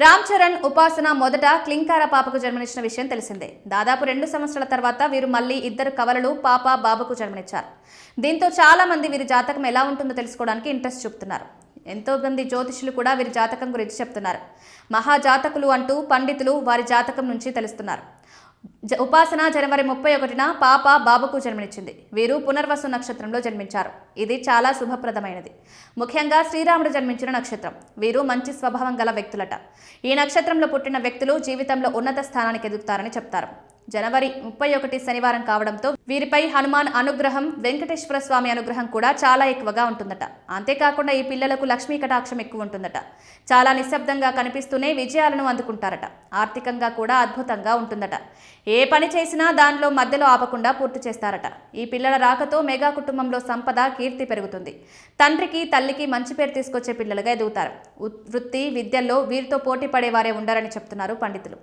రామ్ చరణ్ ఉపాసన మొదట క్లింకార పాపకు జన్మనిచ్చిన విషయం తెలిసిందే. దాదాపు 2 సంవత్సరాల తర్వాత వీరు మళ్ళీ ఇద్దరు కవలలు పాప బాబుకు జన్మనిచ్చారు. దీంతో చాలా మంది వీరి జాతకం ఎలా ఉంటుందో తెలుసుకోవడానికి ఇంట్రెస్ట్ చూపుతున్నారు. ఎంతో మంది జ్యోతిషులు కూడా వీరి జాతకం గురించి చెప్తున్నారు. మహాజాతకులు అంటూ పండితులు వారి జాతకం నుంచి తెలుస్తున్నారు. ఉపాసన జనవరి 31న పాప బాబుకు జన్మనిచ్చింది. వీరు పునర్వసు నక్షత్రంలో జన్మించారు. ఇది చాలా శుభప్రదమైనది. ముఖ్యంగా శ్రీరాముడు జన్మించిన నక్షత్రం. వీరు మంచి స్వభావం గల వ్యక్తులట. ఈ నక్షత్రంలో పుట్టిన వ్యక్తులు జీవితంలో ఉన్నత స్థానానికి ఎదుగుతారని చెప్తారు. జనవరి 31 శనివారం కావడంతో వీరిపై హనుమాన్ అనుగ్రహం, వెంకటేశ్వర స్వామి అనుగ్రహం కూడా చాలా ఎక్కువగా ఉంటుందట. అంతేకాకుండా ఈ పిల్లలకు లక్ష్మీ కటాక్షం ఎక్కువ ఉంటుందట. చాలా నిశ్శబ్దంగా కనిపిస్తూనే విజయాలను అందుకుంటారట. ఆర్థికంగా కూడా అద్భుతంగా ఉంటుందట. ఏ పని చేసినా దానిలో మధ్యలో ఆపకుండా పూర్తి చేస్తారట. ఈ పిల్లల రాకతో మెగా కుటుంబంలో సంపద, కీర్తి పెరుగుతుంది. తండ్రికి తల్లికి మంచి పేరు తీసుకొచ్చే పిల్లలుగా ఎదుగుతారు. వృత్తి విద్యల్లో వీరితో పోటీ పడేవారే ఉండరని చెప్తున్నారు పండితులు.